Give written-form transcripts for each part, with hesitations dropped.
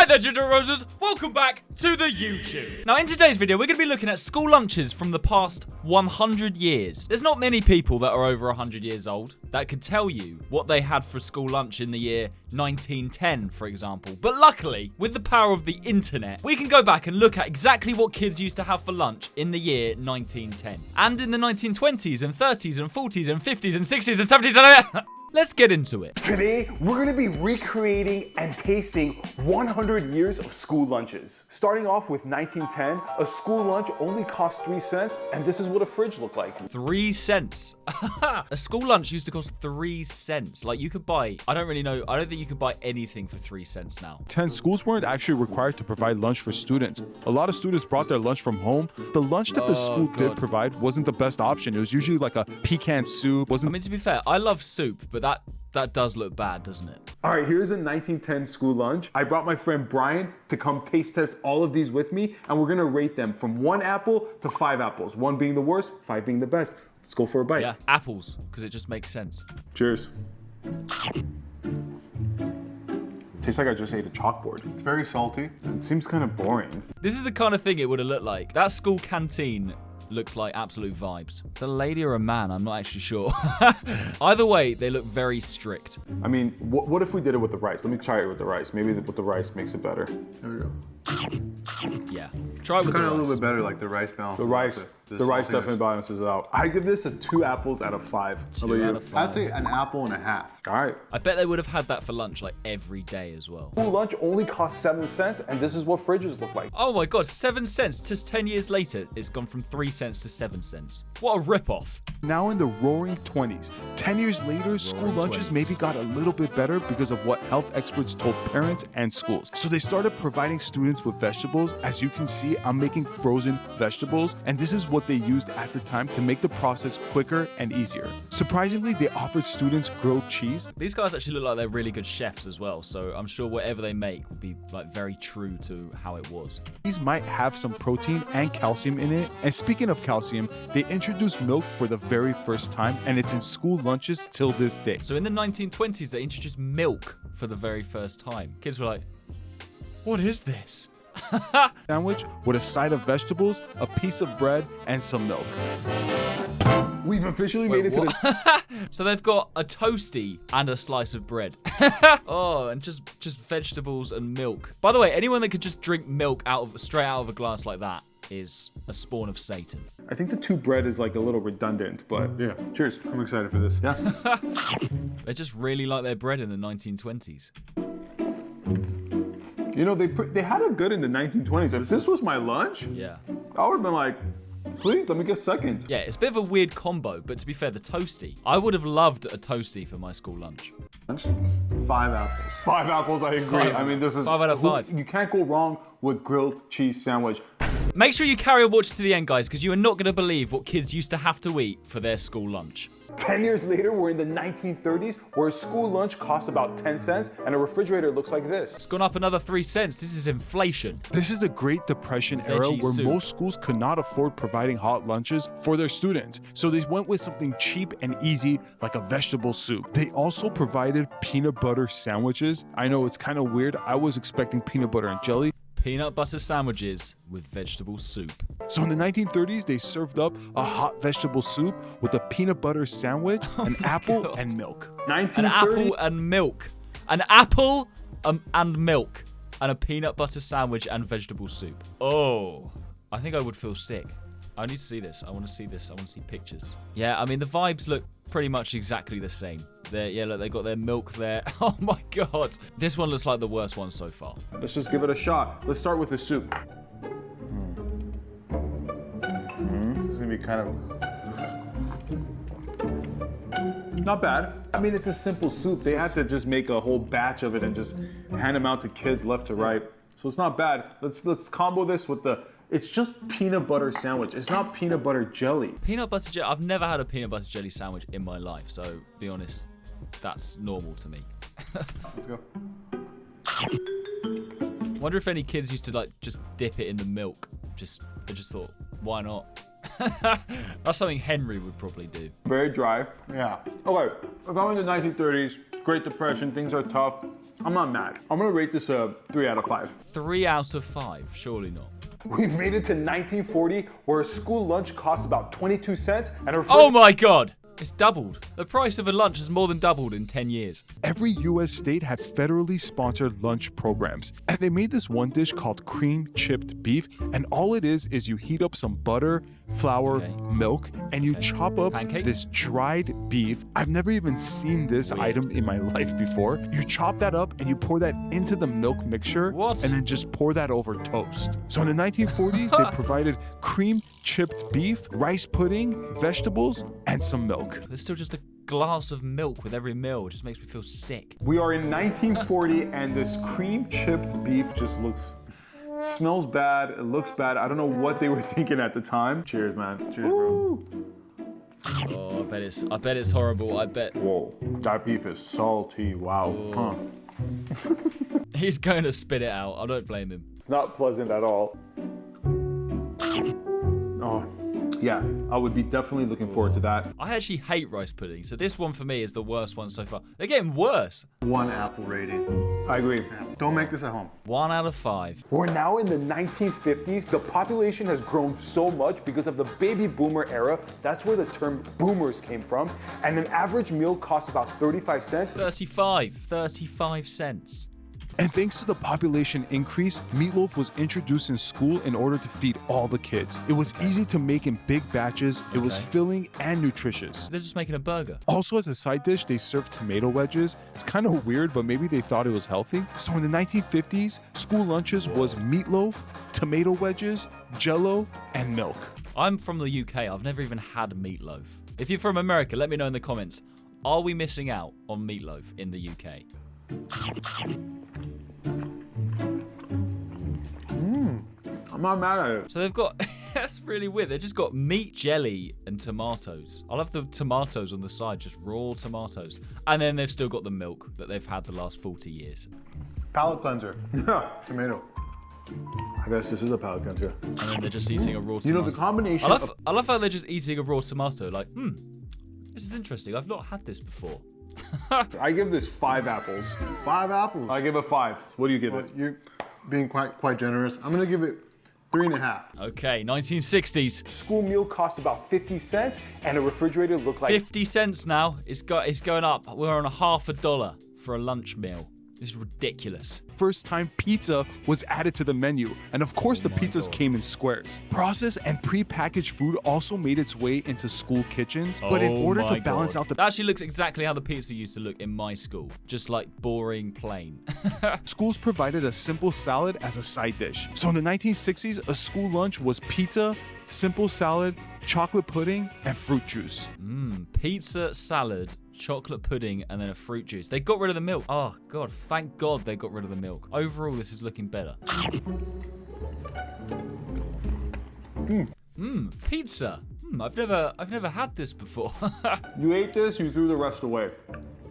there, Ginger Roses. Welcome back to the YouTube. Now, in today's video, we're going to be looking at school lunches from the past 100 years. There's not many people that are over 100 years old that could tell you what they had for school lunch in the year 1910, for example. But luckily, with the power of the internet, we can go back and look at exactly what kids used to have for lunch in the year 1910. And in the 1920s and 30s and 40s and 50s and 60s and 70s and... Let's get into it. Today, we're gonna be recreating and tasting 100 years of school lunches. Starting off with 1910, a school lunch only cost 3 cents, and this is what a fridge looked like. 3 cents. A school lunch used to cost 3 cents. Like, you could buy, I don't really know, I don't think you could buy anything for 3 cents now. 10 schools weren't actually required to provide lunch for students. A lot of students brought their lunch from home. The lunch that the school did provide wasn't the best option. It was usually like a pecan soup. I mean, to be fair, I love soup, but that does look bad, doesn't it? All right, here's a 1910 school lunch. I brought my friend Brian to come taste test all of these with me, and we're gonna rate them from 1 apple to 5 apples. 1 being the worst, 5 being the best. Let's go for a bite. Yeah, apples, because it just makes sense. Cheers. Tastes like I just ate a chalkboard. It's very salty. It seems kind of boring. This is the kind of thing it would have looked like. That school canteen looks like absolute vibes. It's a lady or a man, I'm not actually sure. Either way, they look very strict. I mean, what if we did it with the rice? Let me try it with the rice. Maybe with the rice makes it better. There we go. Yeah, try it with the Kind of a rice. little bit better, like the rice balance. The rice definitely balances it out. I give this a 2 apples out of 5. How about you? 2 out of 5. I'd say an apple and a half. All right. I bet they would have had that for lunch like every day as well. School lunch only costs 7 cents, and this is what fridges look like. Oh my god, 7 cents. Just 10 years later, it's gone from 3 cents to 7 cents. What a ripoff. Now in the roaring 20s. 10 years later, school lunches 20s. maybe got a little bit better because of what health experts told parents and schools. So they started providing students with vegetables. As you can see, I'm making frozen vegetables, and this is what they used at the time to make the process quicker and easier. Surprisingly, they offered students grilled cheese. These guys actually look like they're really good chefs as well, so I'm sure whatever they make will be like very true to how it was. These might have some protein and calcium in it. And speaking of calcium, they introduced milk for the very first time, and it's in school lunches till this day. So in the 1920s, they introduced milk for the very first time. Kids were like, what is this? Sandwich with a side of vegetables, a piece of bread, and some milk. We've officially made it to the... So they've got a toasty and a slice of bread. Oh, and just vegetables and milk. By the way, anyone that could just drink milk straight out of a glass like that is a spawn of Satan. I think the 2 bread is like a little redundant, but Yeah. cheers. I'm excited for this. Yeah. They just really like their bread in the 1920s. You know, they had it good in the 1920s. If this was my lunch, Yeah. I would have been like, please, let me get second. Yeah, it's a bit of a weird combo, but to be fair, the toasty. I would have loved a toasty for my school lunch. 5 apples. 5 apples, I agree. I mean, this is... 5 out of 5. You can't go wrong with grilled cheese sandwich. Make sure you carry a watch to the end, guys, because you are not going to believe what kids used to have to eat for their school lunch. 10 years later, we're in the 1930s, where a school lunch costs about 10 cents, and a refrigerator looks like this. It's gone up another 3 cents. This is inflation. This is the Great Depression era Veggie where soup. most schools could not afford providing hot lunches for their students. So they went with something cheap and easy like a vegetable soup. They also provided peanut butter sandwiches. I know it's kind of weird. I was expecting peanut butter and jelly. Peanut butter sandwiches with vegetable soup. So in the 1930s, they served up a hot vegetable soup with a peanut butter sandwich, an apple, God. and milk. 1930. An apple and milk. An apple and milk. And a peanut butter sandwich and vegetable soup. Oh, I think I would feel sick. I need to see this. I want to see this. I want to see pictures. Yeah, I mean, the vibes look pretty much exactly the same. Yeah, look, they got their milk there. Oh my God. This one looks like the worst one so far. Let's just give it a shot. Let's start with the soup. This is gonna be kind of... Not bad. I mean, it's a simple soup. They had to just make a whole batch of it and just hand them out to kids left to right. So it's not bad. Let's combo this with the... It's just peanut butter sandwich. It's not peanut butter jelly. Peanut butter jelly. I've never had a peanut butter jelly sandwich in my life. So, be honest, that's normal to me. Let's go. Wonder if any kids used to like just dip it in the milk. I just thought, why not? That's something Henry would probably do. Very dry. Yeah. Okay, if I'm in the 1930s, Great Depression, things are tough. I'm not mad. I'm gonna rate this a 3 out of 5. 3 out of 5, surely not. We've made it to 1940, where a school lunch costs about 22 cents and a Oh my god! It's doubled. The price of a lunch has more than doubled in 10 years. Every US state had federally sponsored lunch programs, and they made this one dish called cream chipped beef, and all it is you heat up some butter, flour, milk, and you chop up Pancake? this dried beef. I've never even seen this item in my life before. You chop that up and you pour that into the milk mixture, What? and then just pour that over toast. So in the 1940s, they provided cream chipped beef, rice pudding, vegetables, and some milk. There's still just a glass of milk with every meal. It just makes me feel sick. We are in 1940, and this cream chipped beef just smells bad. It looks bad. I don't know what they were thinking at the time. Cheers, man. Cheers, bro. Oh, I bet it's horrible. I bet. Whoa, that beef is salty. Wow. Huh. He's going to spit it out. I don't blame him. It's not pleasant at all. Oh, yeah. I would be definitely looking forward to that. I actually hate rice pudding, so this one for me is the worst one so far. They're getting worse. 1 apple rating. I agree. Don't make this at home. 1 out of 5. We're now in the 1950s. The population has grown so much because of the baby boomer era. That's where the term boomers came from. And an average meal costs about 35 cents. 35 cents. And thanks to the population increase, meatloaf was introduced in school in order to feed all the kids. It was easy to make in big batches, it was filling and nutritious. They're just making a burger. Also, as a side dish, they served tomato wedges. It's kind of weird, but maybe they thought it was healthy. So in the 1950s, school lunches was meatloaf, tomato wedges, jello, and milk. I'm from the UK. I've never even had meatloaf. If you're from America, let me know in the comments. Are we missing out on meatloaf in the UK? I'm not mad at it. So they've got, that's really weird. They've just got meat, jelly, and tomatoes. I'll have the tomatoes on the side, just raw tomatoes. And then they've still got the milk that they've had the last 40 years. Palate cleanser. Tomato. I guess this is a palate cleanser. And then they're just eating a raw tomato. You know, the combination I love how they're just eating a raw tomato. Like, this is interesting. I've not had this before. I give this 5 apples. 5 apples. I give it 5. What do you give it? You're being quite generous. I'm gonna give it 3.5. Okay, 1960s. School meal cost about 50 cents, and a refrigerator looked like 50 cents now. It's going up. We're on $1 for a lunch meal. This is ridiculous. First time pizza was added to the menu, and of course the pizzas came in squares. Processed and pre-packaged food also made its way into school kitchens, but in order to balance out the... That actually looks exactly how the pizza used to look in my school. Just like boring, plain. Schools provided a simple salad as a side dish. So in the 1960s, a school lunch was pizza, simple salad, chocolate pudding, and fruit juice. Pizza, salad, chocolate pudding, and then a fruit juice. They got rid of the milk. Oh god, thank god they got rid of the milk. Overall, this is looking better. Pizza. I've never had this before. you ate this, you threw the rest away.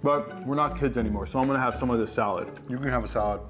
But we're not kids anymore, so I'm gonna have some of this salad. You can have a salad.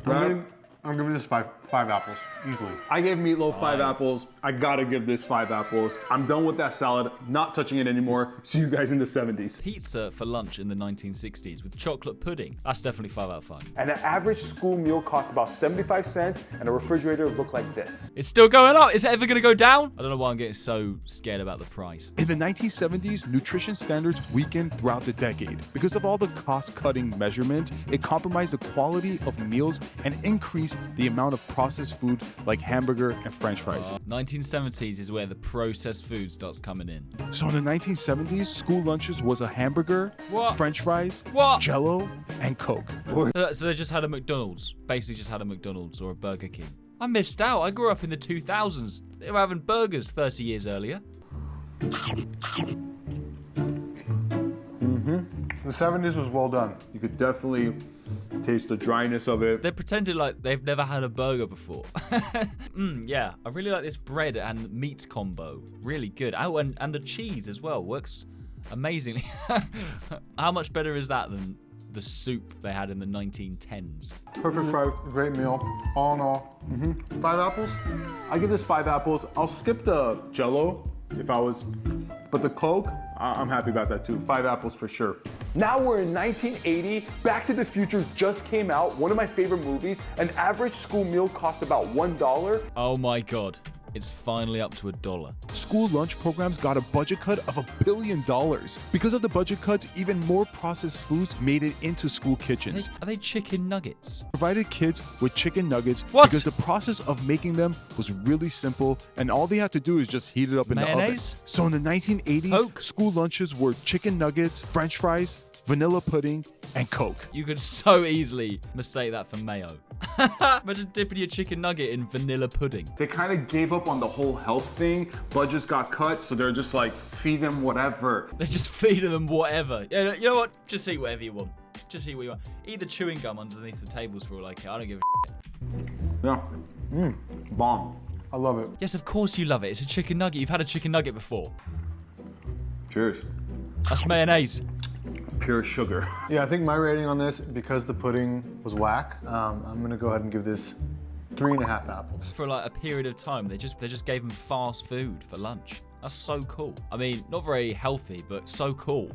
I'm giving this five apples, easily. I gave meatloaf 5 apples. I gotta give this 5 apples. I'm done with that salad, not touching it anymore. See you guys in the 70s. Pizza for lunch in the 1960s with chocolate pudding. That's definitely 5 out of 5. And an average school meal cost about 75 cents, and a refrigerator looked like this. It's still going up. Is it ever going to go down? I don't know why I'm getting so scared about the price. In the 1970s, nutrition standards weakened throughout the decade. Because of all the cost-cutting measurements, it compromised the quality of meals and increased the amount of processed food like hamburger and french fries. 1970s is where the processed food starts coming in. So in the 1970s, school lunches was a hamburger, french fries, jello, and Coke. So they just had a McDonald's. Basically just had a McDonald's or a Burger King. I missed out. I grew up in the 2000s. They were having burgers 30 years earlier. The 70s was well done. You could definitely taste the dryness of it. They pretended like they've never had a burger before. Yeah, I really like this bread and meat combo. Really good. Oh, and the cheese as well. Works amazingly. How much better is that than the soup they had in the 1910s? Perfect fry. Great meal. All in all. 5 apples? I give this 5 apples. I'll skip the jello if I was, but the Coke, I'm happy about that too. 5 apples for sure. Now we're in 1980. Back to the Future just came out. One of my favorite movies. An average school meal costs about $1. Oh my god. It's finally up to $1. School lunch programs got a budget cut of $1 billion. Because of the budget cuts, even more processed foods made it into school kitchens. Are they chicken nuggets? Provided kids with chicken nuggets What? because the process of making them was really simple and all they had to do is just heat it up in the oven. Mayonnaise? So in the 1980s, Coke? school lunches were chicken nuggets, french fries, vanilla pudding, and Coke. You could so easily mistake that for mayo. Imagine dipping your chicken nugget in vanilla pudding. They kind of gave up on the whole health thing. Budgets got cut, so they're just like, feed them whatever. They're just feeding them whatever. Yeah, you know what? Just eat whatever you want. Just eat what you want. Eat the chewing gum underneath the tables for all I care. I don't give a shit. Yeah. Bomb. I love it. Yes, of course you love it. It's a chicken nugget. You've had a chicken nugget before. Cheers. That's mayonnaise. Pure sugar. Yeah, I think my rating on this, because the pudding was whack, I'm gonna go ahead and give this 3.5 apples. For like a period of time, they just gave them fast food for lunch. That's so cool. I mean, not very healthy, but so cool.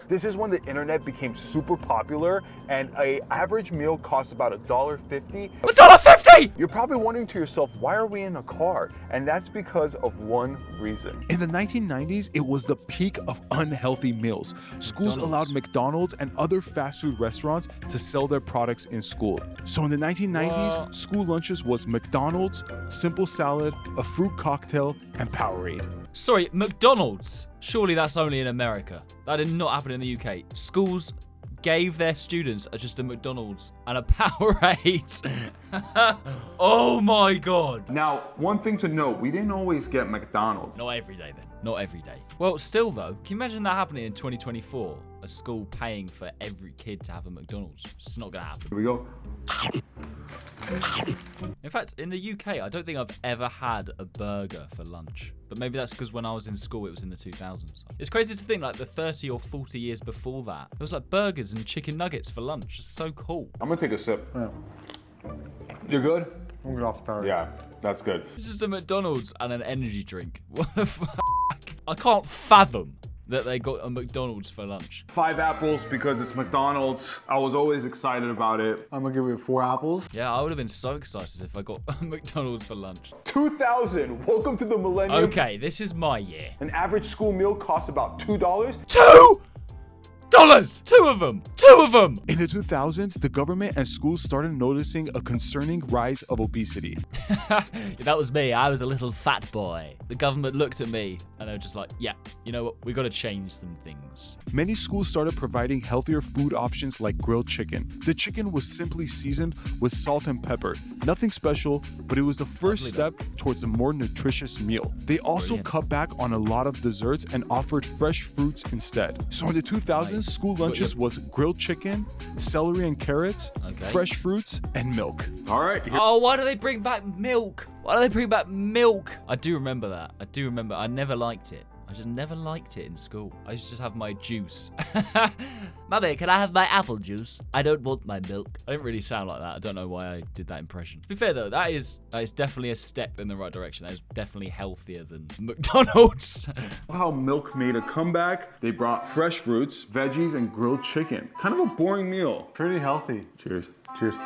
This is when the internet became super popular and an average meal costs about $1.50. $1.50! You're probably wondering to yourself, why are we in a car? And that's because of one reason. In the 1990s, it was the peak of unhealthy meals. Schools allowed McDonald's and other fast food restaurants to sell their products in school. So in the 1990s, school lunches was McDonald's, simple salad, a fruit cocktail, and Powerade. Sorry, McDonald's. Surely that's only in America. That did not happen in the UK. Schools gave their students just a McDonald's and a Powerade. Oh my god. Now, one thing to note, we didn't always get McDonald's. Not every day then. Not every day. Well, still though, can you imagine that happening in 2024? A school paying for every kid to have a McDonald's. It's not gonna happen. Here we go. In fact, in the UK, I don't think I've ever had a burger for lunch. But maybe that's because when I was in school, it was in the 2000s. It's crazy to think like the 30 or 40 years before that, it was like burgers and chicken nuggets for lunch. It's so cool. I'm gonna take a sip. Yeah. You're good? I'm gonna get off the power. Yeah, that's good. It's just a McDonald's and an energy drink. What the fuck? I can't fathom that they got a McDonald's for lunch. 5 apples because it's McDonald's. I was always excited about it. I'm gonna give it 4 apples. Yeah, I would have been so excited if I got a McDonald's for lunch. 2000. Welcome to the millennium. Okay, this is my year. An average school meal costs about $2. $2! Two of them! Two of them! In the 2000s, the government and schools started noticing a concerning rise of obesity. That was me. I was a little fat boy. The government looked at me and they were just like, yeah, you know what? We got to change some things. Many schools started providing healthier food options like grilled chicken. The chicken was simply seasoned with salt and pepper. Nothing special, but it was the first step towards a more nutritious meal. They also cut back on a lot of desserts and offered fresh fruits instead. So in the 2000s, school lunches was grilled chicken, celery and carrots, fresh fruits, and milk. All right. Oh, why do they bring back milk? Why do they bring back milk? I do remember that. I do remember. I never liked it. I just never liked it in school. I used to just have my juice. Mummy, can I have my apple juice? I don't want my milk. I didn't really sound like that. I don't know why I did that impression. To be fair though, that is definitely a step in the right direction. That is definitely healthier than McDonald's. How milk made a comeback. They brought fresh fruits, veggies, and grilled chicken. Kind of a boring meal. Pretty healthy. Cheers. Cheers.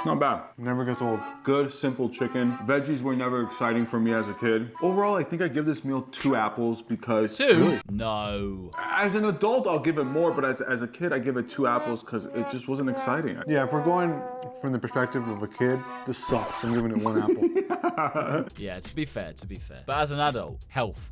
Not bad. Never gets old. Good, simple chicken. Veggies were never exciting for me as a kid. Overall, I think I give this meal 2 apples because... 2? Really? No. As an adult, I'll give it more, but as a kid, I give it 2 apples because it just wasn't exciting. Yeah, if we're going from the perspective of a kid, this sucks. I'm giving it 1 apple. Yeah, to be fair. But as an adult, health.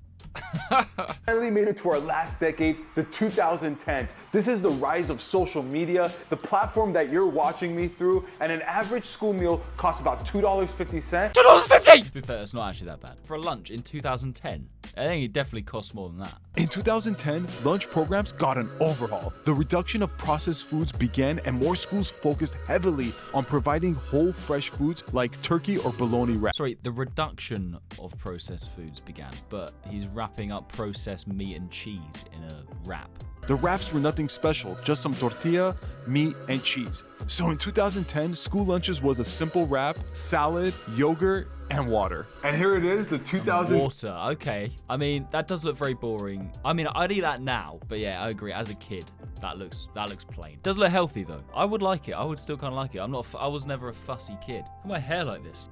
Finally made it to our last decade, the 2010s. This is the rise of social media, the platform that you're watching me through, and an average school meal costs about $2.50. $2.50! To be fair, that's not actually that bad. For a lunch in 2010, I think it definitely costs more than that. In 2010, lunch programs got an overhaul. The reduction of processed foods began and more schools focused heavily on providing whole fresh foods like turkey or bologna wraps. Sorry, the reduction of processed foods began, but he's wrapping up processed meat and cheese in a wrap. The wraps were nothing special, just some tortilla, meat, and cheese. So in 2010, school lunches was a simple wrap, salad, yogurt, and water. And here it is, the 2000. Water, okay. I mean, that does look very boring. I mean, I'd eat that now, but yeah, I agree. As a kid, that looks plain. Does look healthy though. I would like it. I would still kind of like it. I was never a fussy kid. Look at my hair like this.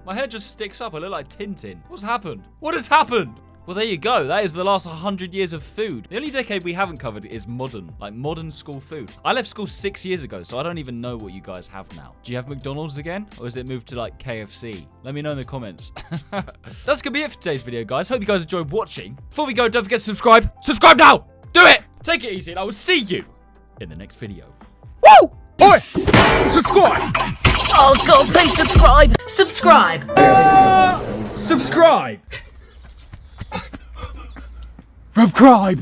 My hair just sticks up. I look like Tintin. What's happened? What has happened? Well, there you go. That is the last 100 years of food. The only decade we haven't covered is modern school food. I left school 6 years ago, so I don't even know what you guys have now. Do you have McDonald's again? Or is it moved to like KFC? Let me know in the comments. That's gonna be it for today's video, guys. Hope you guys enjoyed watching. Before we go, don't forget to subscribe. Subscribe now! Do it! Take it easy, and I will see you in the next video. Woo! Oi! Subscribe! Oh God, please subscribe! Subscribe! Subscribe! Subscribe!